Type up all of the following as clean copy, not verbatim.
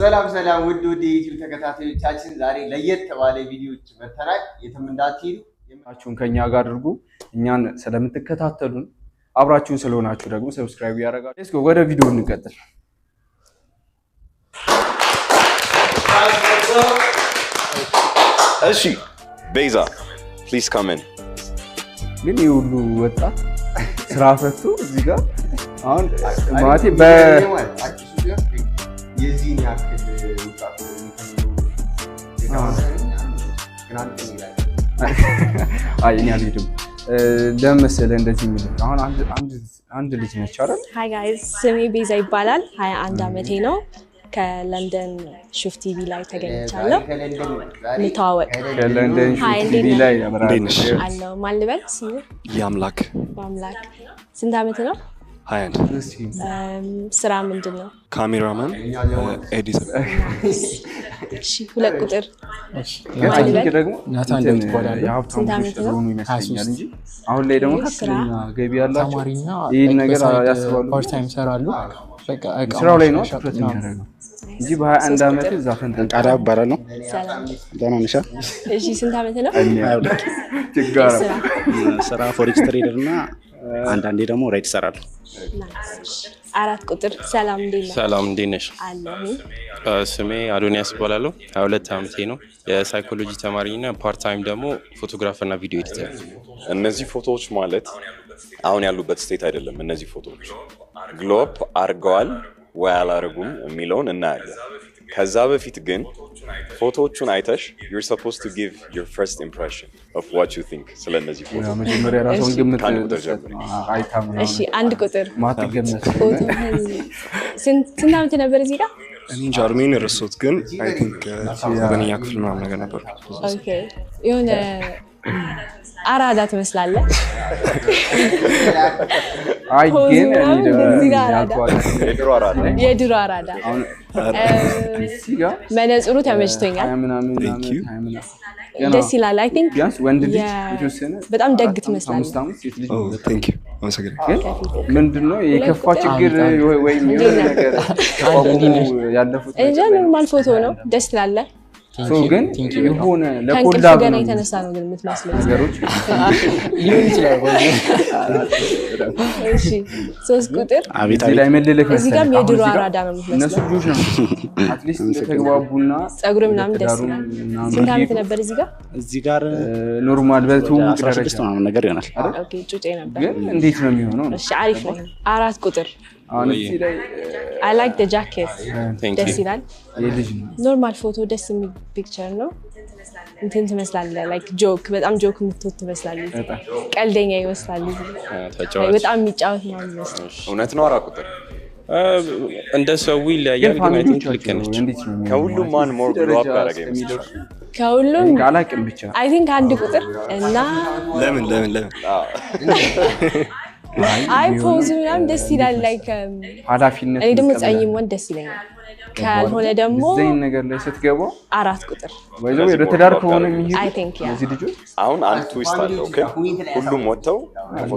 ሰላም ውድ የዩቲዩብ ተከታታዮቻችን ዛሬ ለየት ባለ ቪዲዮዎች መተናል። የትም እንዳትሄዱ የማችሁን ከኛ ጋር አድርጉ። እኛን ስለምትከታተሉን አብራችሁን ስለሆናችሁ ደግሞ ሰብስክራይብ ያደርጋችሁ። እስኪ ወደ ቪዲዮ እንቀጥል። እሺ ቤዛ ፕሊዝ ካም ኢን። ግን ይሁሉ ወጣት ስራ ፈቱ እዚህ ጋር አሁን ማለቴ የዚህን ያክል ወጣት እኔ አልሄድም። ለምን መሰለህ እንደዚህ የሚለው አሁን አንድ ልጅ ነች አይደል? ሃይ ጋይስ ስሜ ቤዛ ይባላል። 21 ዓመቴ ነው። ከለንደን ሹፍ ቲቪ ላይ ተገኝቻለሁ። እንተዋወቅ። ከለንደን ሹፍ ቲቪ ላይ አለው ማን ልበል? ስሙ ያምላክ። ስንት ዓመት ነው? 21 ስራ ምንድን ነው? ካሜራማን ኤዲተር። እሺ ሁለት ቁጥር ናታን ይባላል። ስንት ዓመት ነው? አሁን ላይ ደግሞ ከፍተኛ ገቢ ያላቸው ይሄን ነገር ያስባሉ። ፓርት ታይም ሰራሉ። በቃ ስራው ላይ ነው ትኩረት የሚያደርገው እንጂ በ21 ዓመት ዛፈን ቃዳ ይባላል ነው። ደህና ነሽ? እሺ ስንት ዓመት ነው? ችጋራ ስራ ፎሬክስ ትሬደር እና አንዳንዴ ደግሞ ራይት ሰራለሁ። አራት ቁጥር ሰላም እንዴት ነሽ? ሰላም እንዴት ነሽ? አለሁ። ስሜ አዶኒያስ እባላለሁ። 22 ዓመቴ ነው። የሳይኮሎጂ ተማሪና ፓርት ታይም ደግሞ ፎቶግራፈር እና ቪዲዮ ኤዲተር። እነዚህ ፎቶዎች ማለት አሁን ያሉበት ስቴት አይደለም። እነዚህ ፎቶዎች ግሎፕ አርገዋል ወይ አላረጉም የሚለውን እናያለን። ከዛ በፊት ግን ፎቶዎቹን አይተሽ you're supposed to give your first impression of what you think ስለነዚህ ፎቶዎች መጀመሪያ ራስዎን ግምት አይታም። እሺ አንድ ቁጥር ማትገመት ስንት ዓመት ነበር እዚህ ጋር? እኔ ጃርሜን ረሶት ግን አይ ቲንክ በእኛ ክፍል ምናምን ነገር ነበር። ኦኬ የሆነ አራዳ ትመስላለህ። አይ ግን የድሮ አራዳ መነጽሩ ተመችቶኛል። ደስ ይላል። አይ ቲንክ ወንድ ልጅ የተወሰነ በጣም ደግ ትመስላለህ። ምንድነው የከፋ ችግር ወይም የሆነ ነገር ያለፉት እንጂ ኖርማል ፎቶ ነው። ደስ ትላለህ። ግን የሆነ ለኮላ ገና የተነሳ ነው ግን የምትመስለው ነገሮች ሊሆን ይችላል። እሺ 3 ቁጥር እዚህ ላይ መልለክ እዚህ ጋር የድሮ አራዳ ነው የምትመስለው። እነሱ ልጆች ናቸው አትሊስት ተግባቡና ጸጉር ምናምን ደስ ይላል። ስንት ዓመት ነበር እዚህ ጋር ኖርማል በትውውቅ ደረጃ ምናምን ነገር ይሆናል። ኦኬ ጩጬ ነበር። ግን እንዴት ነው የሚሆነው? እሺ አሪፍ ነው። 4 ቁጥር እዚህ ላይ I like the jacket ደስ ይላል። የልጅ ነው ኖርማል ፎቶ ደስ የሚል ፒክቸር ነው። እንትን ትመስላለህ ላይክ ጆክ በጣም ጆክ የምትወድ ትመስላለህ። ቀልደኛ ይመስላል። በጣም የሚጫወት ነው የሚመስለው። እውነት ነው። 4 ቁጥር እንደ ሰው ይለያያል ግን አይ ቲንክ ልክ ነች። ከሁሉም ማን ሞር ግሎ አፕ ያደረገ ይመስላል? ከሁሉም አላውቅም ብቻ አይ ቲንክ 1 ቁጥር እና ለምን አይ ፖዝ ምናምን ደስ ይላል። ላይክ ኃላፊነት እኔ ደግሞ ጸይም ወንድ ደስ ይለኛል። ካልሆነ ደግሞ ዘይን ነገር ላይ ስትገባ 4 ቁጥር ወይዘው ወደ ትዳር ከሆነ የሚሄዱ አይ ቲንክ ያ እዚህ ልጆች አሁን አንድ ትዊስት አለው። ሁሉም ወጥተው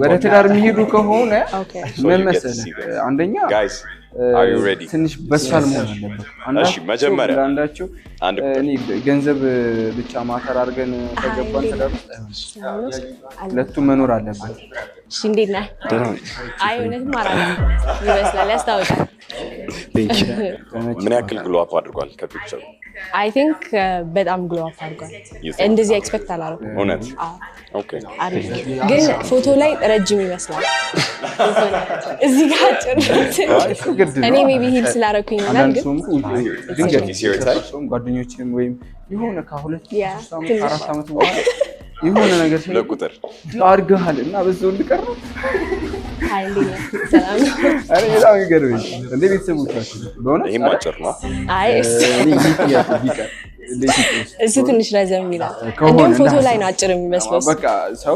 ወደ ትዳር የሚሄዱ ከሆነ ኦኬ ምን መሰለህ አንደኛ ጋይስ are you ready? ትንሽ በሳል መሆን አለበት። እሺ መጀመሪያ አንዳቸው እኔ ገንዘብ ብቻ ማተር አድርገን ተገባን ትዳር ሁለቱም መኖር አለበት። እሺ እንዴት ነህ? አይ እውነትም አራዳ ይመስላል ያስታውቃል። ምን ያክል ግሎ አፕ አድርጓል ከፒክቸሩ? አይ ቲንክ በጣም ግሎ አፕ አድርጓል። እንደዚህ ኤክስፔክት አላደረኩም። እውነት? ኦኬ አሪፍ ግን ፎቶ ላይ ረጅም ይመስላል። እዚህ ጋር አጭር እኔ ሜቢ ሂል ስላደረኩኝ ይሆናል። ግን ጓደኞችም ወይም የሆነ ከሁለት አራት ዓመት በኋላ የሆነ ነገር ለቁጥር አድርገሃል እና በዛው እንድቀርብ አይ ሰላም አረ በጣም ይገርምሽ እንደ ቤተሰቦቻችን በእውነት ይሄም አጭር ነው። አይ እሱ ትንሽ ረዘም ይላል። እንደውም ፎቶ ላይ ነው አጭር የሚመስለው። በቃ ሰው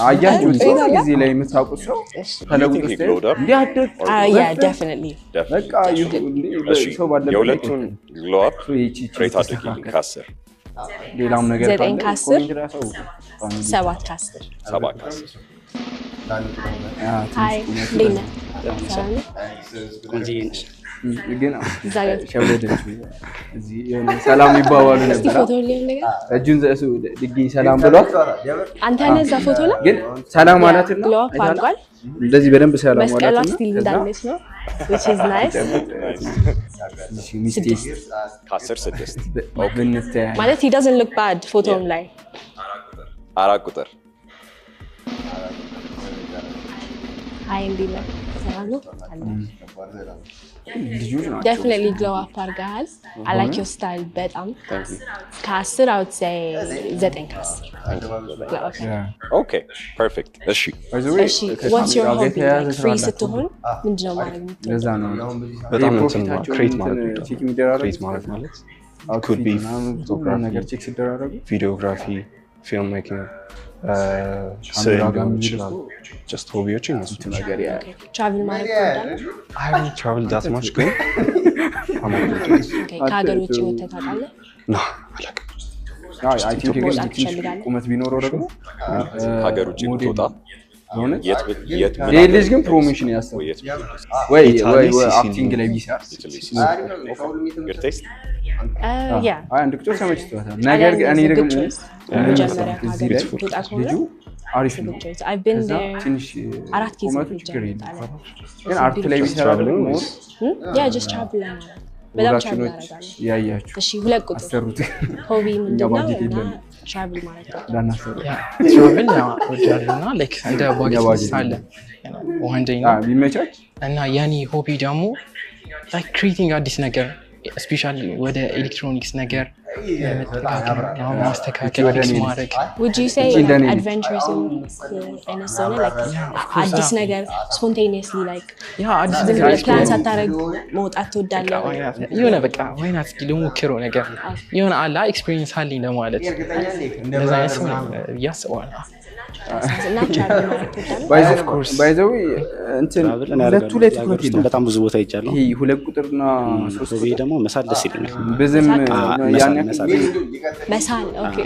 አያችሁ ጊዜ ላይ የምታውቁት ሰው ተለውጦ እንዲያደግ ያ ዴፊኒትሊ በቃ ሰው ባለበት የሁለቱን ግሎ አፕ ሬት አድርጊልኝ ከ10 ሌላም ነገር 9 ከ10 7 ከ10 አይ ሌላ ግን ሸወደች እዚህ የሆነ ሰላም ይባባሉ እስቲ ነበር ፎቶ ላይ ነገር እጁን ዘሱ ድግኝ ሰላም ብሏት አንተ ነህ እዛ ፎቶ ላይ ግን ሰላም አላትና ግሎ አፕ አድርጓል እንደዚህ በደንብ ሰላም መስቀሏ አላትና ስቲል እንዳለች ነው which is nice ሚስቴክ ከ10 6 ብንተያይ ማለት he doesn't look bad ፎቶም ላይ 4 ቁጥር አይ እንዲለ ሰላም ነው ልጆች ናቸው definitely glow up አድርገሃል I like your style በጣም ከ10 I would say 9 ከ10 ኦኬ ፐርፌክት እሺ እሺ what's your hobby free ስትሆን ምንድነው ማለት ነው ለዛ ነው በጣም እንትን ክሬት ማለት ቼክ የሚደራረግ ክሬት ማለት could be ነገር ቼክ ሲደራረጉ ቪዲዮግራፊ ፊልም ሜኪንግ ስዕል ሊሆን ይችላል ጀስት ሆቢዎች ይመስሉ ነገር ያ travel ማለት ትወዳለህ I haven't traveled that much ግን ከሀገር ውጭ ወጥተህ ታውቃለህ no አይ ቲንክ ቁመት ቢኖረው ደግሞ ሀገር ውጭ ብትወጣ የት ይሄ ልጅ ግን ፕሮሞሽን ያሰው ወይ አክቲንግ ላይ ቢሰራ ያ አንድ ቁጥር ተመችቶታል ነገር ግን እኔ ደግሞ መጀመሪያ ከሀገር ትወጣ ከሆነ ልጁ አሪፍ ነው I've been there ትንሽ አራት ጊዜ ቁመቱ ችግር የለም ግን አርት ላይ ቢሰራ ደግሞ ያ just travel በጣም travel ያደርጋል ያያችሁ እሺ ሁለት ቁጥር አሰሩት ሆቢ ምንድነው ባጀት የለም travel ማለት ነው ዳናሰሩ ትራቭል ወዳለና ላይክ እንደ ባጌት አለ one day ነው ቢመቻች እና ያኒ ሆቢ ደግሞ ላይክ ክሪኤቲንግ አዲስ ነገር ስፔሻሊ ወደ ኤሌክትሮኒክስ ነገር ማስተካከል ማድረግ would you say adventurous in a zone like አዲስ ነገር spontaneously like ያ አዲስ ነገር ፕላን ሳታረግ መውጣት ትወዳለህ የሆነ በቃ ወይና እስኪ ልሞክረው ነገር የሆነ አላ ኤክስፒሪየንስ አለኝ ለማለት እንደዛ አይነት ያስባል ባይ ዘ ዌይ እንትን ሁለቱ ላይ ትኩረት የለም በጣም ብዙ ቦታ ይቻላል ይሄ ሁለት ቁጥርና ሶስት ሆቢ ደግሞ መሳል ደስ ይለኛል ብዙም ያን መሳል ኦኬ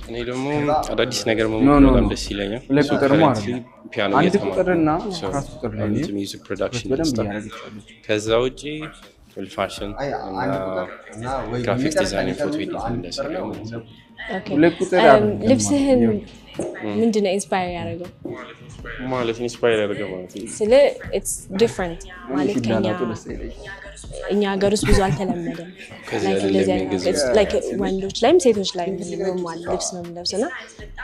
እኔ ደግሞ አዳዲስ ነገር መሞከር በጣም ደስ ይለኛል ሁለት ቁጥር ማለት ነው ፒያኖ አንድ እየተማርኩ ቁጥርና አራት ቁጥር ላይ ነው ሚውዚክ ፕሮዳክሽን በደንብ ስታፍ ያደርጋሉ ከዛ ውጪ ፉል ፋሽን እና ግራፊክ ዲዛይን ፎቶ ኤዲቲንግ እንደሰራው ማለት ነው ሁለት ቁጥር ልብስህን ምንድነው ኢንስፓየር ያደረገው ማለት ኢንስፓየር ያደረገው ማለት ነው ስለ it's different ማለት እኛ ሀገር ውስጥ ብዙ አልተለመደም like ወንዶች ላይም ሴቶች ላይም ኖርማል ልብስ ነው የምንለብሰው እና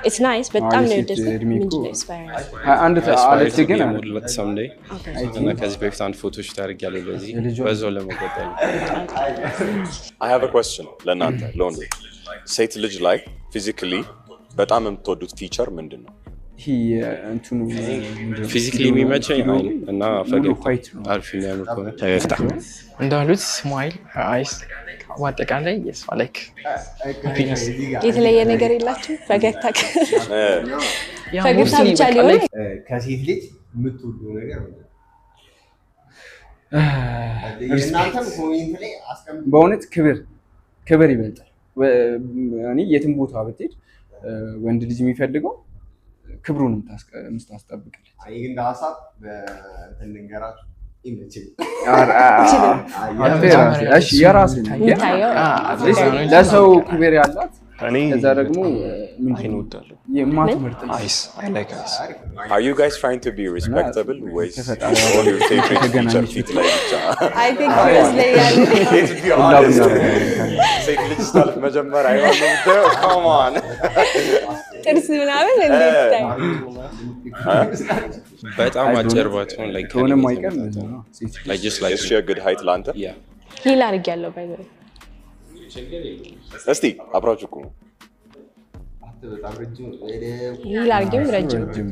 it's nice በጣም ነው የወደድኩት ምንድነው ኢንስፓየር አንድ አለች ግን ሰምዴይ እና ከዚህ በፊት አንድ ፎቶች ታደርጊያለሁ በዚህ በዛው ለመቀጠል I have a question ለእናንተ ለወንዶች ሴት ልጅ ላይ ፊዚካሊ በጣም የምትወዱት ፊቸር ምንድን ነው? ይሄ እንትኑ ፊዚካሊ የሚመቸኝ አይን እና ፈገግታ አሪፍ የሚያምር ከሆነ ፈገግታ እንዳሉት ስማይል አይስ ዋጠቃላይ yes like happiness የተለየ ነገር የላችሁ ፈገግታ ያ ፈገግታ ብቻ ሊሆን ከሴት ልጅ የምትወደው ነገር እናንተም ኮሜንት ላይ አስቀምጡ በእውነት ክብር ይበልጣል እኔ የትም ቦታ ብትሄድ ወንድ ልጅ የሚፈልገው ክብሩን የምታስጠብቅለት አይ ግን ሐሳብ በእንትን ልንገራችሁ ይመችል እሺ የራስህ ለሰው ክብር ያላት ከዛ ደግሞ አይን እወዳለሁ የማትመርጥ አይስ I like eyes Are you guys trying to be respectable ወይስ all your favorite feature ፊት ላይ ብቻ? I think ይመስለኛል ሴት ልጅ ስታልፍ መጀመሪያ አይሆንም come on ጥርስ ምናምን እንዴት በጣም አጭር ባትሆን like ከሆነ ማይቀር ነው like just like Is she a good height ለአንተ? yeah ሂል አድርጌያለሁ ባይ ዘ እስቲ አብራችሁ ቁሙ በጣም ረጅም ሂል አድርጌም ረጅም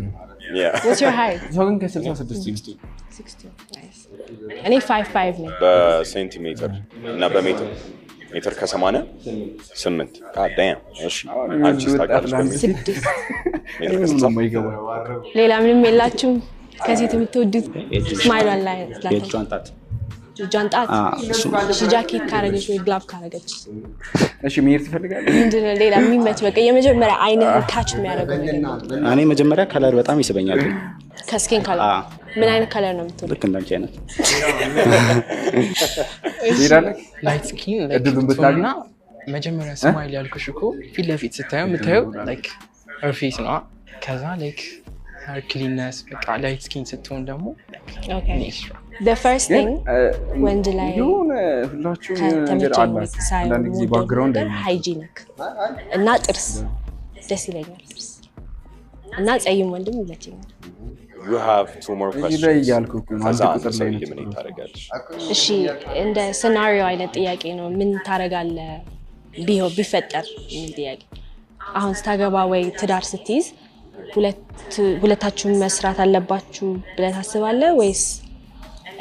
Yeah what's your height ሰው ግን ከ66 60 nice እኔ 5'5 ነኝ በሴንቲሜትር እና በሜትር ሜትር ከ88 God damn እሺ አንቺ ታውቂያለሽ ሌላ ምንም የላችሁም ከሴት የምትወዱት ስማይል ላይ የእጇን ጣት ጃንጣት ጃኬት ካረገች ወይ ግላቭ ካረገች እሺ መሄድ ትፈልጋለህ ምንድነው ሌላ የሚመች በቃ የመጀመሪያ አይነት ካች የሚያደርገው እኔ መጀመሪያ ከለር በጣም ይስበኛል ከስኪን ከለር ምን አይነት ከለር ነው የምትወደው? ልክ እንዳንቺ አይነት ላይት ስኪን ላይክና መጀመሪያ ስማይል ያልኩሽ እኮ ፊት ለፊት ስታየው የምታየው ላይክ ሄር ፌስ ነው። ከዛ ላይክ ሄር ክሊንነስ በቃ ላይት ስኪን ስትሆን ደግሞ the first thing ወንድ ላይ ሁላችሁም ነገር አላችሁ አንዳንድ ጊዜ ባክግራውንድ ሃይጂኒክ እና ጥርስ ደስ ይለኛል ጥርስ እና ጸይም ወንድም ይለኛል። you have two more questions ያልኩ አንተ ቁጥር ላይ ምን ታረጋለሽ? እሺ እንደ ሲናሪዮ አይነት ጥያቄ ነው። ምን ታረጋለህ ቢፈጠር ምን ጥያቄ አሁን ስታገባ ወይ ትዳር ስትይዝ ሁለታችሁም መስራት አለባችሁ ብለህ ታስባለህ ወይስ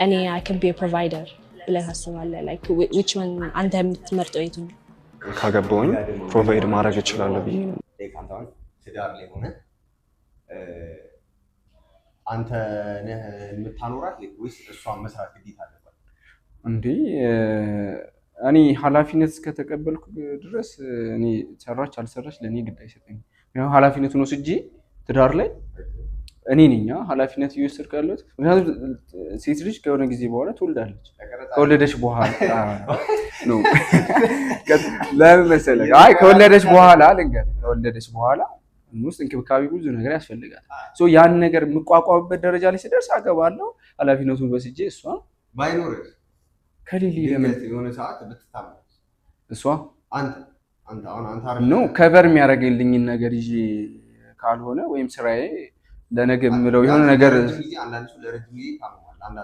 እኔ I can be a provider ብለህ ታስባለህ? like which one አንተ የምትመርጠው የቱ ነው? ካገባሁኝ ፕሮቫይድ ማድረግ እችላለሁ ብዬ ነው። አንተን ትዳር ላይ ሆነ አንተ ነህ የምታኖራት ወይስ እሷን መስራት ግዴታ አለባት? እንዴ እኔ ኃላፊነት እስከተቀበልኩ ድረስ እኔ ሰራች አልሰራች ለኔ ግድ አይሰጠኝም። ያው ኃላፊነቱን ወስጄ ትዳር ላይ እኔ ነኝ ኃላፊነት እየወሰድኩ ያለሁት። ምክንያቱም ሴት ልጅ ከሆነ ጊዜ በኋላ ትወልዳለች። ከወለደች በኋላ ነው ለምን መሰለህ? አይ ከወለደች በኋላ ልንገርህ፣ ከወለደች በኋላ ውስጥ እንክብካቤ ብዙ ነገር ያስፈልጋል። ሶ ያን ነገር የምቋቋምበት ደረጃ ላይ ሲደርስ አገባለሁ። ኃላፊነቱን ወስጄ እሷ ባይኖርህ ከሌሊ ለምን የሆነ ሰዓት ብትታመም እሷ አንተ ነው ከቨር የሚያደርግልኝን ነገር ይዤ ካልሆነ ወይም ስራዬ ለነገ የምለው የሆነ ነገር አንዳንድ ሰው ለረጅም ጊዜ ታመማል።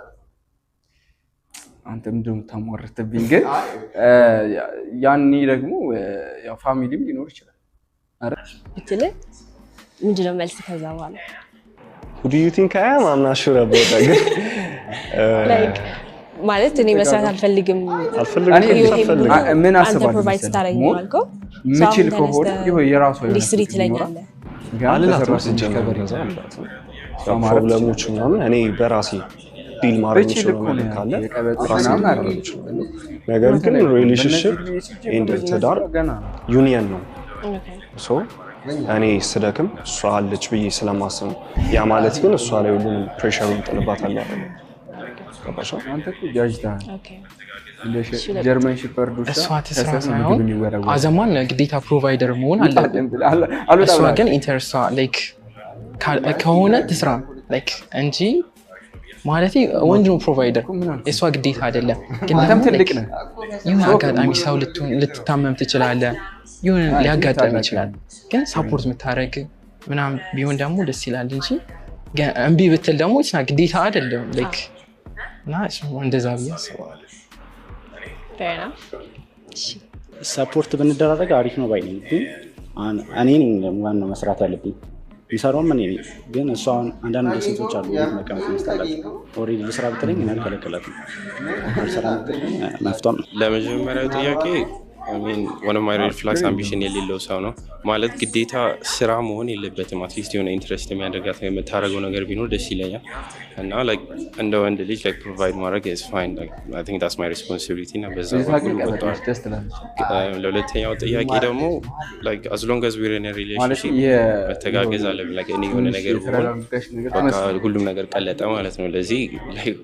አንተ ምንድን ነው የምታሟርትብኝ? ግን ያኔ ደግሞ ያው ፋሚሊም ሊኖር ይችላል። አረ ብትል ምንድን ነው መልስ ከዛ በኋላ Who do you think I am? I'm not sure about that. like ማለት እኔ መስራት አልፈልግም ምን አስባለሁ ፕሮቫይድ ስታረግ ነው አልከው ምችል ከሆነ የራሱ የሆነ ዲስትሪ ትለኛለህ አልላትም ሲጀመር ነው ፕሮብለሞች ምናምን እኔ በራሴ ዲል ማድረግ ነው ማለት ካለ ራሴ ማድረግ ነው። ነገር ግን ሪሌሽንሺፕ ኤንድ ትዳር ዩኒየን ነው። ሶ እኔ ስደክም እሷ አለች ብዬ ስለማስብ ነው። ያ ማለት ግን እሷ ላይ ሁሉንም ፕሬሸሩን ጥልባታለሁ አይደል? አንተ እኮ ጃጅታል ጀርመን ሽፈርዱሻ እሷ ተስራ ሳይሆን አዘማን ግዴታ ፕሮቫይደር መሆን አለበት። እሷ ግን ኢንተረስቷ ላይክ ከሆነ ትስራ ላይክ እንጂ ማለት ወንድ ነው ፕሮቫይደር እሷ ግዴታ አይደለም። ግን አንተም ትልቅ ነህ። ይሁን አጋጣሚ ሰው ልትታመም ትችላለህ፣ ይሁን ሊያጋጥም ይችላል። ግን ሳፖርት የምታደርግ ምናምን ቢሆን ደግሞ ደስ ይላል እንጂ እምቢ ብትል ደግሞ እሷ ግዴታ አይደለም ላይክ እና እሱ እንደዛ ብዬ አስባለሁ። ሰፖርት ብንደራረግ አሪፍ ነው ባይ ነኝ። ግን እኔ ነኝ ዋናው መስራት ያለብኝ ይሰራውም እኔ ነኝ። ግን እሷ አንዳንድ ሴቶች አሉ መቀመጥ መስጠታቸው ኦሬዲ ልስራ ብትለኝ እኔ አልከለከላትም። አልሰራ ብትለኝ መፍቷም። ለመጀመሪያው ጥያቄ one of my red flags ambition የሌለው ሰው ነው ማለት ግዴታ ስራ መሆን የለበትም። አትሊስት የሆነ ኢንትረስት የሚያደርጋት የምታደርገው ነገር ቢኖር ደስ ይለኛል እና like እንደ ወንድ ልጅ like provide ማድረግ is fine. like I think that's my responsibility እና በዛ ለሁለተኛው ጥያቄ ደግሞ like as long as we're in a relationship መተጋገዝ አለብን። like እኔ የሆነ ነገር ሁሉም ነገር ቀለጠ ማለት ነው። ለዚህ like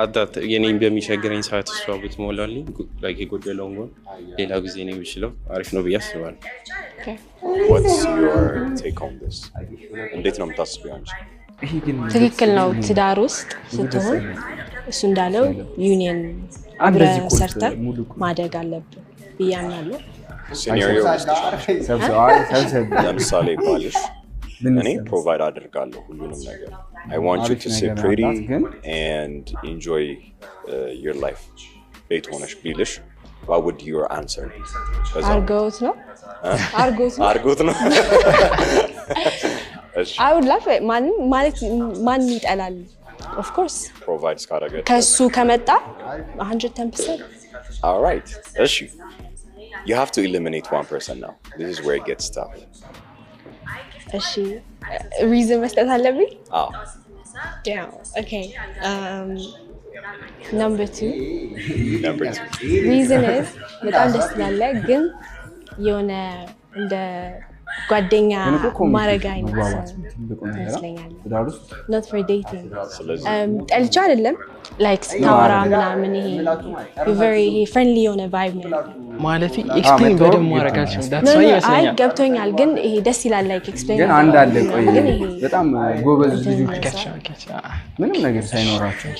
አዳት የኔን በሚቸግረኝ ሰዓት እሷ ብትሞላልኝ like የጎደለውን ጎን ሌላ ጊዜ ነው የሚችለው አሪፍ ነው ብዬ አስባለሁ። What's your take on this? እንዴት ነው የምታስቢው አንቺ? ትክክል ነው። ትዳር ውስጥ ስትሆን እሱ እንዳለው ዩኒየን አብረህ ሰርተህ ማደግ አለብህ ብዬ አምናለሁ። ሲኒሪዮ ለምሳሌ ባልሽ እኔ ፕሮቫይድ አደርጋለሁ ሁሉንም ነገር I want you to sit pretty and enjoy your life. ቤት ሆነሽ ቢልሽ what would your answer be? አርጎት ነው አርጎት ነው I would love it. ማን ይጠላል? of course provide ካደረገ ከሱ ከመጣ 110%. all right እሺ you have to eliminate one person now. This is where it gets tough. እሺ reason መስጠት አለብኝ? አዎ yeah okay number 2 reason is በጣም ደስ ይላል ግን የሆነ እንደ ጓደኛ ማረጋ አይነት ይመስለኛል not for dating ጠልቻ አይደለም like ታወራ ምናምን ይሄ very friendly የሆነ vibe ነው ማለት ኤክስፕሌን በደም ማረጋቸው that's why ይመስለኛል አይ ገብቶኛል ግን ይሄ ደስ ይላል like explain ግን አንድ አለ ቆይ በጣም ጎበዝ ልጆች ምንም ነገር ሳይኖራቸው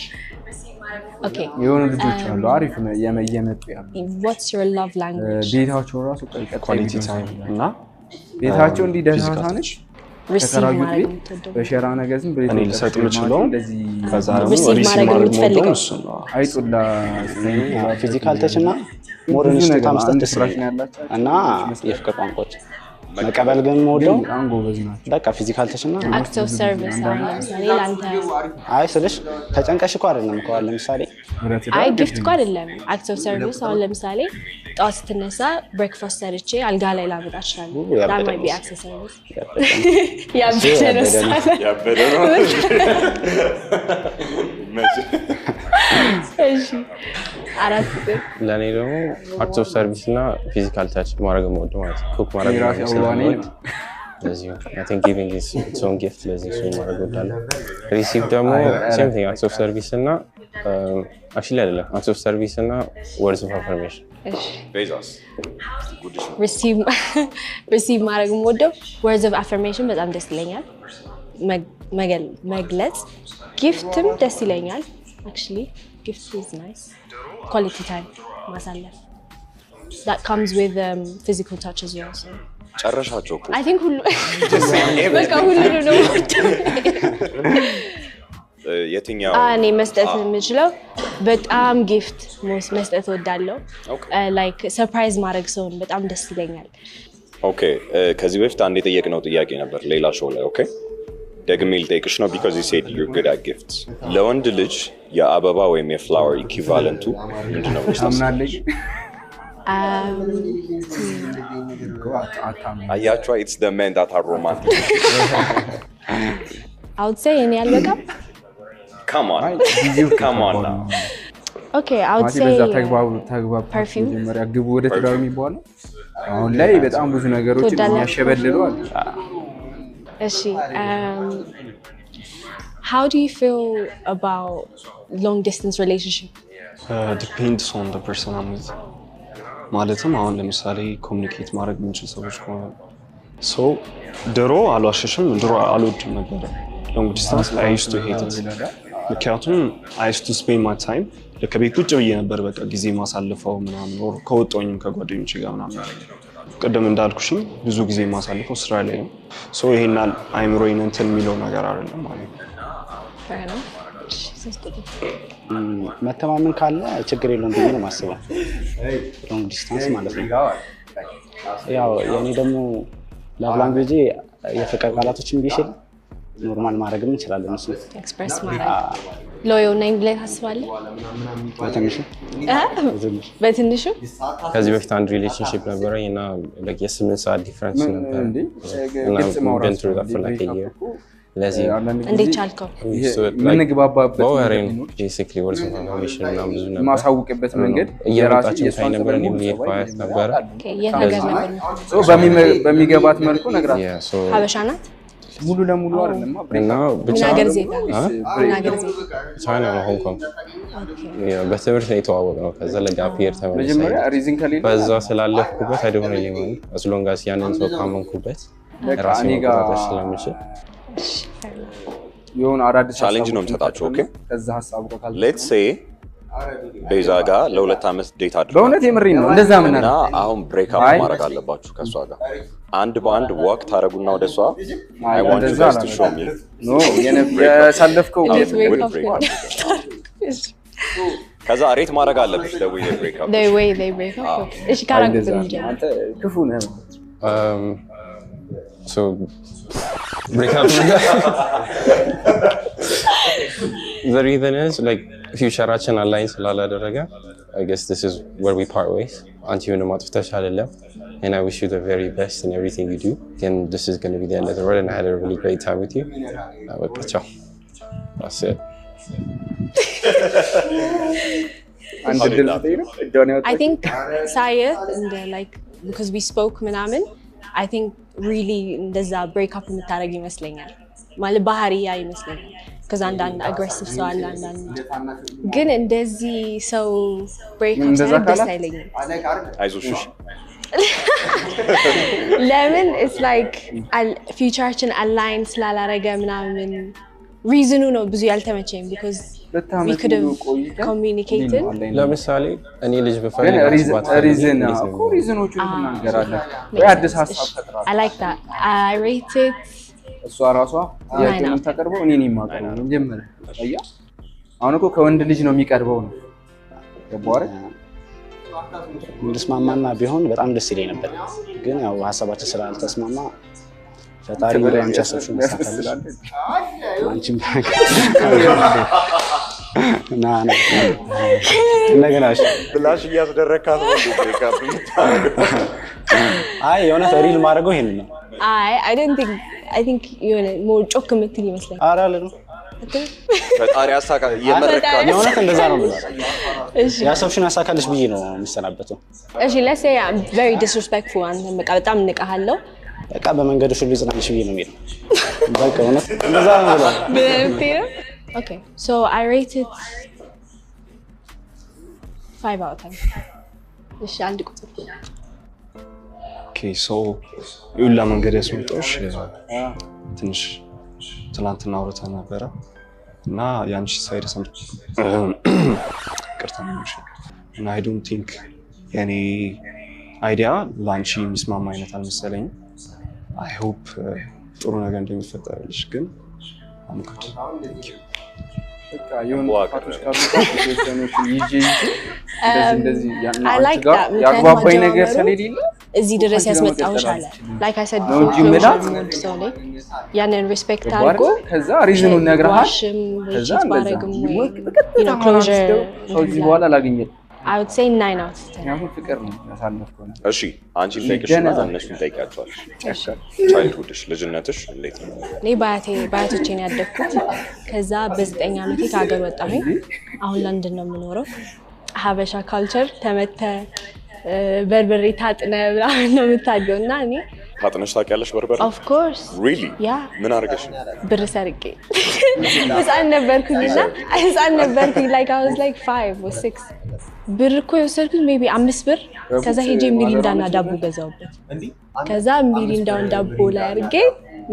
okay የሆኑ ልጆች አሉ አሪፍ ነው የመየመጡ ያሉ what's your love language ቤታቸው ራሱ ኳሊቲ ታይም እና ቤታቸው እንዲደሳሳ ነች receive ማድረግ በሸራ ነገር ዝም ብለ እኔ ልሰጥ የምችለው እንደዚህ ከዛ receive ማድረግ የምትፈልገው አይጡላ ፊዚካል ተች እና ሞራል ስቴት መስጠት ደስ ይላል እና የፍቅር ቋንቋዎች መቀበል ግን ሞደው አንጎበዝ ናቸው በቃ ፊዚካል ተች እና act of service ለምሳሌ ላንተ አይ ስለሽ ተጨንቀሽ እኮ አይደለም እኮ ለምሳሌ አይ ጊፍት እኮ አይደለም act of service አሁን ለምሳሌ ጧት ስትነሳ ብሬክፋስት ሰርቼ አልጋ ላይ ላመጣ እችላለሁ that might be act of service ያበደ ነው እሺ አራት ለኔ ደግሞ አክት ኦፍ ሰርቪስ እና ፊዚካል ታች ማድረግ ነው ማለት ኩክ ማድረግ ነው ለዚህ I think giving is its own gift ለዚህ ሰው ማድረግ ወዳለሁ ሪሲቭ ደግሞ same thing act of service እና actually አይደለም act of service እና words of affirmation ቤዛስ receive ማድረግ ነው words of affirmation በጣም ደስ ይለኛል መግለጽ ጊፍትም ደስ ይለኛል actually gift is nice quality time ማሳለፍ that comes with physical touch as well so ጨረሻቸው እኮ I think ሁሉ በቃ ሁሉ ነው የትኛው እኔ መስጠት የምችለው በጣም ጊፍት መስጠት ወዳለው like surprise ማድረግ ሰውን በጣም ደስ ይለኛል ኦኬ ከዚህ በፊት አንድ የጠየቅነው ጥያቄ ነበር ሌላ ሾው ላይ ኦኬ ደግሜ ልጠይቅሽ ነው because you said you're good at gifts ለወንድ ልጅ የአበባ ወይም የፍላወር ኢኩቫለንቱ ምንድነው ታምናለሽ አያችዋ it's the men that are romantic I would say እኔ አልበቃም come on now okay I would say ተግባብ መጀመሪያ ግቡ ወደ ትዳር የሚባለው አሁን ላይ በጣም ብዙ ነገሮችን ያሸበልሉ አሉ እሺ how do you feel about long distance relationship depends on the person I'm with ማለትም አሁን ለምሳሌ ኮሙኒኬት ማድረግ የምንችል ሰዎች ከሆነ ሶ ድሮ አልዋሸሽም ድሮ አልወድም ነበር long distance I used to hate it ምክንያቱም I used to spend my time ለከቤት ቁጭ ብዬ ነበር በቃ ጊዜ ማሳልፈው ምናምን ወር ከወጣሁኝም ከጓደኞቼ ጋር ምናምን ቀደም እንዳልኩሽም ብዙ ጊዜ ማሳልፈው ስራ ላይ ነው ሶ ይሄናል አይምሮዬን እንትን የሚለው ነገር አይደለም ማለት ነው መተማመን ካለ ችግር የለውም ብዬ ነው ማስበው ሎንግ ዲስታንስ ማለት ነው ያው የኔ ደግሞ ላቭ ላንጉዌጅ የፍቅር ቃላቶችን ቢሽል ኖርማል ማድረግም እንችላለን እሱ ኤክስፕረስ ማድረግ ሎየል ነኝ ብለህ ታስባለህ በትንሹ ከዚህ በፊት አንድ ሪሌሽንሺፕ ነበረኝ እና like የስምንት ሰዓት ዲፈረንስ ነበር እና been through that for like a year ለዚህ እንዴት ቻልከው ምን ግባባበት basically words of affirmation እና ብዙ ነበር ማሳውቅበት መንገድ የራሳችን ሳይ ነበር እኔም ሊፋያት ነበር የነገር ነበር ሶ በሚገባት መልኩ ነግራት ሀበሻ ናት ሙሉ ለሙሉ አይደለም እና ብቻ ሀገር ዜጋ ቻይና ነው ሆንግ ኮንግ በትምህርት ላይ የተዋወቅነው ከዛ ለጋፕ ይር መጀመሪያ ሪዝን ከሌለ በዛ ስላለፍኩበት አይደሆነ ሊሆን as long as ያንን ሰው ካመንኩበት ራሴን መቆጣጠር ስለምችል የሆነ አዳዲስ ቻሌንጅ ነው የምሰጣችሁ ኦኬ ከዛ ሐሳብ ቆካል let's say ቤዛ ጋር ለ2 አመት ዴት አድርገን በእውነት የምሬን ነው እንደዛ ምን እና አሁን ብሬክ አፕ ማድረግ አለባችሁ ከሷ ጋር አንድ በአንድ ወክ ታረጉና ወደሷ I want you guys to show me no የሳለፍከው ከዛ ሬት ማድረግ አለብሽ the way they break up እሺ ካራክተር አንተ ክፉ ነህ so break up the reason is like future-አችን align ስላላደረገ I guess this is where we part ways አንቺ ምንም አጥፍተሽ አይደለም and I wish you the very best in everything you do and this is going to be the end of the road and I had a really great time with you ciao that's it I think Sayed and like because we spoke ምናምን I think really እንደዛ break up የምታደርግ ይመስለኛል ማለት ባህሪያ ይመስለኛል because አንዳንድ aggressive ሰው አለ አንዳንድ ግን እንደዚህ ሰው break up ሲያደርግ ደስ አይለኝም አይዞሽ ለምን it's like futureችን align ስላላረገ ምናምን reason ነው ብዙ ያልተመቸኝ because we could have communicated ለምሳሌ እኔ ልጅ በፈልግ ሪዝኖቹን እናገራለን ወይ አዲስ ሐሳብ ፈጥራለሁ I like that I rate it እሷ ራሷ ያንተን ተቀርበው እኔ ነኝ የማቀርበው መጀመሪያ አያ አሁን እኮ ከወንድ ልጅ ነው የሚቀርበው ነው ገባው አይደል እንድስማማና ቢሆን በጣም ደስ ይለኝ ነበር ግን ያው ሐሳባችን ስላልተስማማ ፈጣሪ ወደ አንቺ አሰብሽው መሳካለሽ አንቺም ና እንደገናሽ ብላሽ እያስደረካት ነው ብሬካፕ አይ የሆነ ሪል ማድረገው ይሄንን ነው I think የሆነ ሞር ጮክ የምትል ይመስለኛል ኧረ አለ ፈጣሪ አሳካ እየመረካ የሆነ እንደዛ ነው ብላ እሺ ያሰብሽውን አሳካለሽ ብዬ ነው የምሰናበተው እሺ let's say I'm very disrespectful አንተ በቃ በጣም ንቀሃለሁ በቃ በመንገድሽ ሁሉ ይጽናልሽ ብዬ ነው የሚለው በቃ እውነት እንደዛ ነው ብለው okay so I rated 5 out of 10 እሺ አንድ ቁጥር okay so ይውላ መንገድ ያስመጣሽ ትንሽ ትላንትና አውርተን ነበር እና ያንቺ ሳይድ ሰምቼ ቅርታም ነው እና I don't think የኔ አይዲያ ላንቺ የሚስማማ አይነት አልመሰለኝም I hope ጥሩ ነገር እንደሚፈጠርልሽ ግን I'm good thank you በቃ የሆነ ፋቶች ካሉት ይጂ እንደዚህ ያግባባኝ ነገር ስለሌለ እዚህ ድረስ ያስመጣውሽ አለ like I said before ያንን ሪስፔክት አድርጎ ከዛ ሪዝኑን ነግረሃል ከዛ ባረግም closure ከዚህ በኋላ ላገኘት I would say 9 out of 10 ያው ፍቅር ነው ያሳለፍከው ነው እሺ አንቺ ጠይቅሽና እነሱን ጠይቃቸዋለሽ ቻይልድሁድሽ ልጅነትሽ እንዴት ነው እኔ ባያቶቼን ያደግኩት ከዛ በ9 ዓመቴ ከሀገር ወጣሁኝ አሁን ለንደን ነው የምኖረው ሀበሻ ካልቸር ተመተ በርበሬ ታጥነ ብራን ነው የምታገውና እኔ ታጥነሽ ታውቂያለሽ በርበሬ of course really yeah ምን አርገሽ ብር ሰርቄ ህፃን ነበርኩኝና like I was like 5 or 6 ብር እኮ የወሰድኩት maybe 5 ብር ከዛ ሄጄ ሚሪንዳና ዳቦ ገዛውበት ከዛ ሚሪንዳውን ዳቦ ላይ አርጌ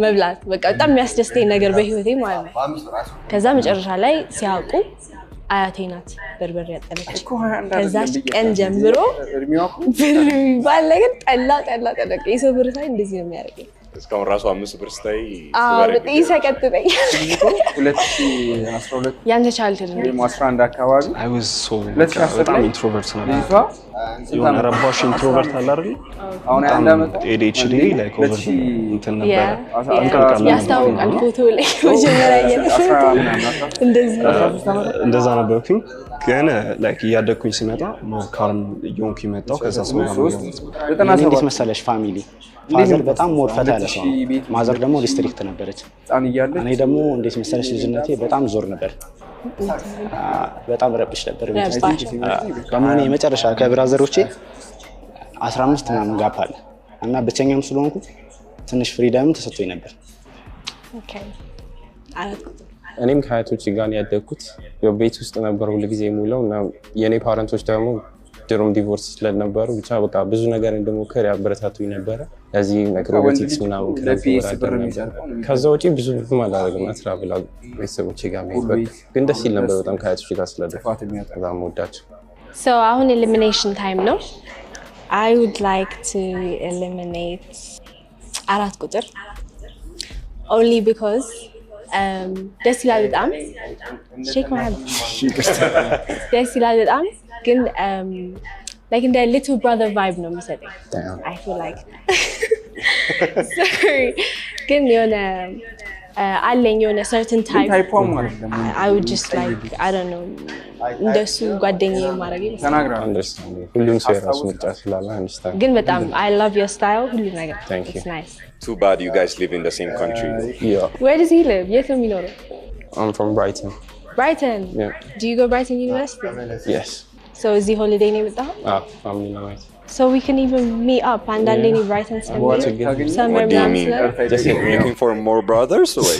መብላት በቃ በጣም የሚያስደስተኝ ነገር በህይወቴ ማለት ነው ከዛ መጨረሻ ላይ ሲያውቁ አያቴ ናት በርበሬ ያጠለች ከዛ ቀን ጀምሮ ብር ይባል ነገር ጠላ የሰው ብር ሳይ እንደዚህ ነው የሚያደርገኝ እስካሁን ራሱ 5 ብር ስታይ በጣም ይሰቀጥጠኝ 2012 ያንተ ቻልት ነው 11 አካባቢ I was so በጣም ኢንትሮቨርት ነበር የሆነ ረባሽ ኢንትሮቨርት አለ አይደል አሁን አንድ አመት ADHD like over እንትን ነበር ያስታውቃል ፎቶ ላይ መጀመሪያ እንደዛ ነበርኩኝ ግን like እያደኩኝ ሲመጣ ካልም እየሆንኩኝ መጣሁ ከዛ ሰው ጋር እንዴት መሰለሽ ፋሚሊ ፋዘር በጣም ሞር ፈታ ያለ ሰው ማዘር ደግሞ ዲስትሪክት ነበረች እኔ ደግሞ እንዴት መሰለሽ ልጅነቴ በጣም ዞር ነበር በጣም ረብሽ ነበር ከማኔ የመጨረሻ ከብራዘሮቼ 15 ምናምን ጋፕ አለ እና ብቸኛም ስለሆንኩ ትንሽ ፍሪደም ተሰጥቶኝ ነበር ኦኬ እኔም ከአያቶቼ ጋር ያደግኩት ያው ቤት ውስጥ ነበር ሁሉ ጊዜ ሙሉ እና የኔ ፓረንቶች ደግሞ ድሮም ዲቮርስ ስለነበሩ ብቻ በቃ ብዙ ነገር እንደሞከር ያበረታቱኝ ነበር ለዚህ ማይክሮቢቲክስ ምናምን ከረፈረ ከዛ ውጪ ብዙ ማላረግም አትራቭል ቤተሰቦቼ ጋር መሄድ ግን ደስ ይል ነበር በጣም ከአያቶቼ ጋር ስለደፋት በጣም ወዳቸው so አሁን elimination time ነው I would like to eliminate አራት ቁጥር only because ደስ ይላል በጣም ሼክ ማድ ደስ ይላል በጣም ግን like in the little brother vibe ነው የሚሰጠኝ I feel like sorry ግን የሆነ አለኝ የሆነ certain type I would just like I don't know እንደሱ ጓደኛዬ ማድረግ ተናግራለሁ ሁሉም ሰው የራሱ ምርጫ ስላለ አንስታ ግን በጣም I love your style ሁሉ ነገር it's nice too bad you guys live in the same country yeah where does he live የት ነው የሚኖረው I'm from Brighton yeah do you go Brighton University yes so is he holiday ነው የመጣው family night So we can even meet up and then any Brighton somewhere. What do you mean? Just looking for more brothers or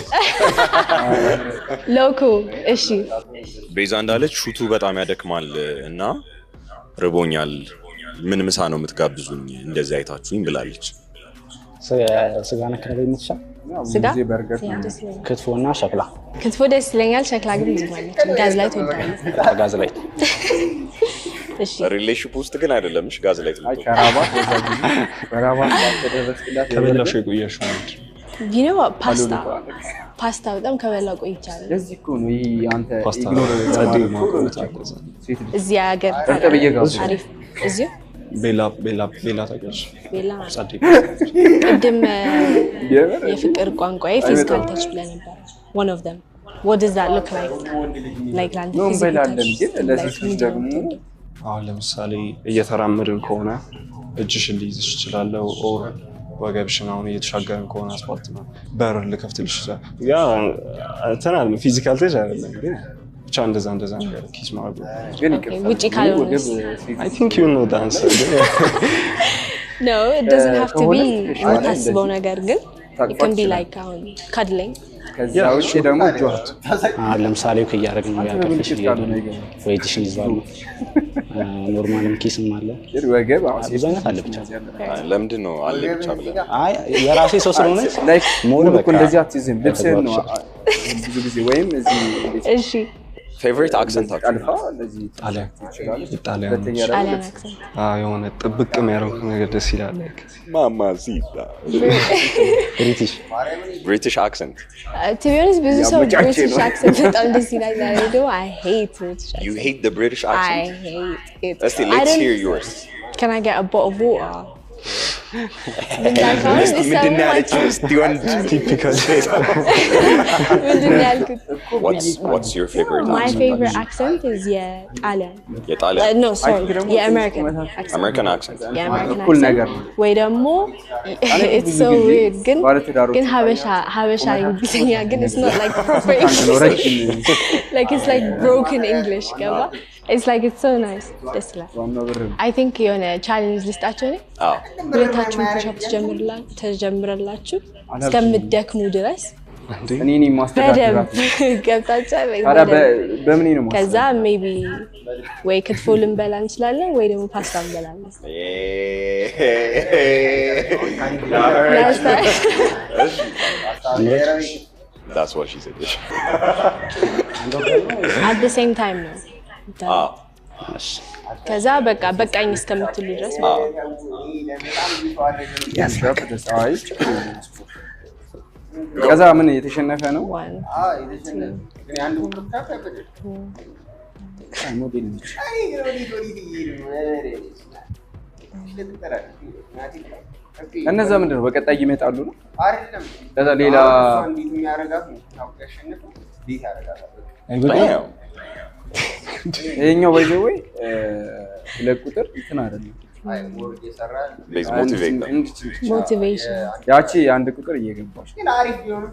Local issue. ቤዛ እንዳለች ሹቱ በጣም ያደክማል እና ርቦኛል ምን ምሳ ነው የምትጋብዙኝ እንደዚህ አይታችሁኝ ብላለች። ስጋ ነክ ነገር ይመስላል። ስጋ ክትፎና ሸክላ። ክትፎ ደስ ይለኛል። ሸክላ ግን ይዝማለች። ጋዝ ላይ ትወዳለች። ጋዝ ላይ እሺ ሪሌሽንሺፕ ውስጥ ግን አይደለም እሺ ጋዝ ላይ አይ ከራባት ተደረስክላት ከበላሽ የቆየሽው you know what ፓስታ በጣም ከበላ ቆይቻለሁ። ለዚህ እኮ ነው ይሄ አንተ ፓስታ ኢግኖር ጸዴ ማቆጣ እዚህ ሀገር አሪፍ እዚህ ቤላ ታውቂያለሽ? ቤላ ጸዴ ቅድም የፍቅር ቋንቋዬ ፊዚካል ተች ብለህ ነበር one of them what does that look like land ነው በላለን ግን ለዚህ ደግሞ አሁን ለምሳሌ እየተራመድን ከሆነ እጅሽን ልይዝሽ እችላለሁ ኦር ወገብሽን አሁን እየተሻገርን ከሆነ አስፋልት ነው በር ልከፍትልሽ ያ ተናል ፊዚካል ተች አይደለም ግን ብቻ እንደዛ ነገር ኪስ ማድረግ ግን ውጪ ካልሆነ I think you know the answer no it doesn't have to be የምታስበው ነገር ግን it can be like cuddling ከዛ ውጪ ደግሞ ጆርት ለምሳሌ ከያረግን ነው ያቀፈሽ ወይ እጅሽን ይዟል ኖርማልም ኪስም አለ ወገብ አብዛኛው አለ ብቻ ለምንድን ነው አለ ብቻ ብለህ አይ የራሴ ሰው ስለሆነ ላይክ ሞር በቃ እንደዚህ አትይዝም ልብስህን ነው ብዙ ጊዜ ወይም እዚህ እሺ ፌቨሪት አክሰንት አልፋ እንደዚህ ጣሊያን የሆነ ጥብቅ የሚያደርግ ነገር ደስ ይላል ማማዚታ ብሪቲሽ አክሰንት to be honest ብዙ ሰው British accent በጣም ደስ ይላል ደግሞ I hate British accent. You hate the British accent? I hate it. Let's hear yours. Can I get a bottle of water? ምንድነው ያለችው እስቲ ወንድ typical What's your favorite My accent? favorite accent is Italian. Italian? No, sorry. American accent. American accent. American cool accent. ነገር ወይ ደግሞ it's so weird ግን ሀበሻ እንግሊዝኛ ግን it's not like proper English. Like it's like broken English ገባ It's like it's so nice. ደስ ይላል I think የሆነ ቻሌንጅ ልስጣችሁ ነው ሁለታችሁም ፑሽአፕ ተጀምራላችሁ እስከምትደክሙ ድረስ እኔ ማስተዳደራት ገብታችኋል በምን ነው ከዛ ሜቢ ወይ ክትፎ ልንበላ እንችላለን ወይ ደግሞ ፓስታ እንበላለን That's what she said. At the same time ነው ከዛ በቃ በቃኝ እስከምትሉ ድረስ ከዛ ምን የተሸነፈ ነው እነዛ ምንድን ነው በቀጣይ ይመጣሉ ነው አይደለም ከዛ ሌላ እንዴት የሚያረጋት ነው ያሸነፈ ዲት ያረጋታል ይሄኛው ወይ ለቁጥር እንትን አይደለም ሞቲቬሽን ያቺ አንድ ቁጥር እየገባች ግን አሪፍ ቢሆንም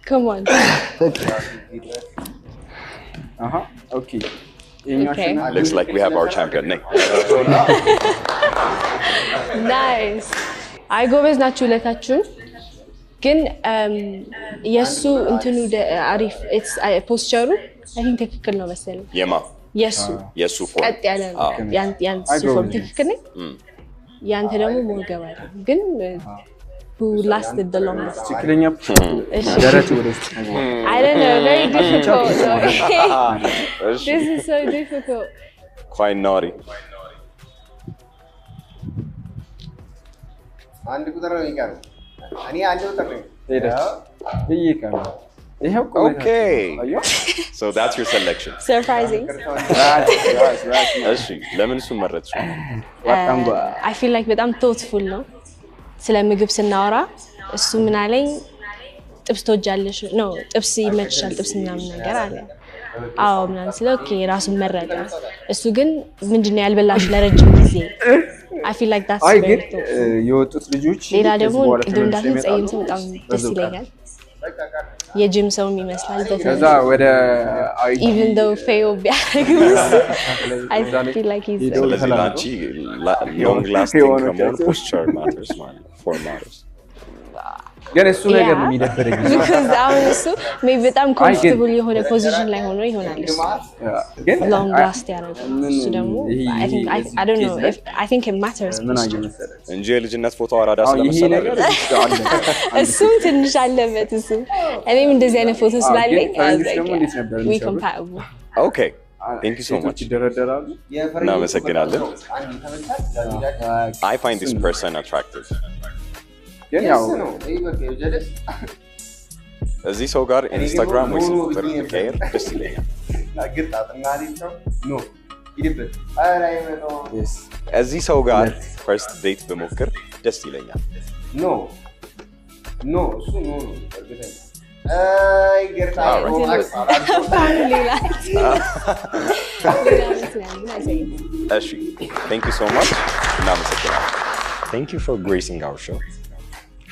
Come on. Okay. Looks like we have our champion, Nick. Nice. I go with ናችሁ ለታችሁ ግን የሱ እንትኑ አሪፍ it's ፖስቸሩ I think ትክክል ነው መሰለኝ የማ የሱ ፎርም ቀጥ ያለ ነው ያንተ ፎርም ትክክል ነው ያንተ ደግሞ ሞገባ ግን who lasted the longest ትክክለኛ ደረቱ ወደስ I don't know very difficult this is so difficult quite naughty አንድ ቁጥር ነው ይቀር እኔ አንድ ቁጥር ነው ይቀር Okay. So that's your selection. Surprising. እሺ ለምን እሱ መረጥሽ? I feel like በጣም thoughtful ነው ስለ ምግብ ስናወራ እሱ ምን አለኝ ጥብስ ትወጃለሽ ነው ጥብስ ይመችሻል ጥብስ ምናምን ነገር አለ አዎ ምናምን ስለ ኦኬ ራሱን መረጠ እሱ ግን ምንድነው ያልበላሽ ለረጅም ጊዜ I feel like that's very የወጡት ልጆች ሌላ ደግሞ ቅድም እንዳልኩት ጸይም በጣም ደስ ይለኛል የጂም ሰው ይመስላል ከዛ ወደ even though fail ቢያደርግም I feel like he's ስለዚህ ላንቺ long lasting ከመሆን posture matters ማለት for matters ግን እሱ ነገር ነው የሚደብረኝ because አሁን እሱ maybe በጣም comfortable የሆነ ፖዚሽን ላይ ሆኖ ይሆናል እሱ ግን long last ያደርጋል እሱ ደግሞ I don't know if I think it matters እንጂ የልጅነት ፎቶ አራዳ ስለመሰለ እሱ ትንሽ አለበት እሱ እኔም እንደዚህ አይነት ፎቶ ስላለኝ we compatible okay thank you so much ይደረደራሉ እናመሰግናለን I find this person attractive ግን ያው እዚህ ሰው ጋር ኢንስታግራም ወይ ቁጥር ከየር ደስ ይለኛል እዚህ ሰው ጋር ፈርስት ዴት በሞክር ደስ ይለኛል እሺ thank you so much እናመሰግናለን thank you for gracing our show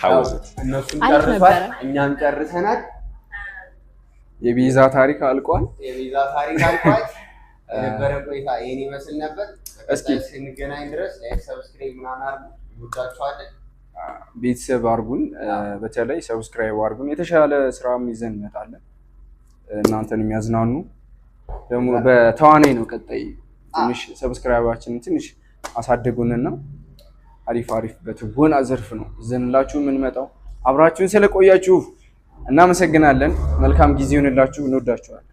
how was it እነሱም ጨርሰዋል እኛም ጨርሰናል የቪዛ ታሪክ አልቋል የነበረን ቆይታ ይሄን ይመስል ነበር እስኪ ስንገናኝ ድረስ ላይክ ሰብስክራይብ ምናምን አድርጉ ይወዳችኋለን ቤተሰብ አድርጉን በተለይ ሰብስክራይብ አድርጉን የተሻለ ስራም ይዘን እንመጣለን እናንተን የሚያዝናኑ ደግሞ በተዋናይ ነው ቀጣይ ትንሽ ሰብስክራይባችንን ትንሽ አሳድጉንና አሪፍ በትወና ዘርፍ ነው ዘንላችሁ የምንመጣው አብራችሁን ስለቆያችሁ እናመሰግናለን መልካም ጊዜ ይሁንላችሁ እንወዳችኋለን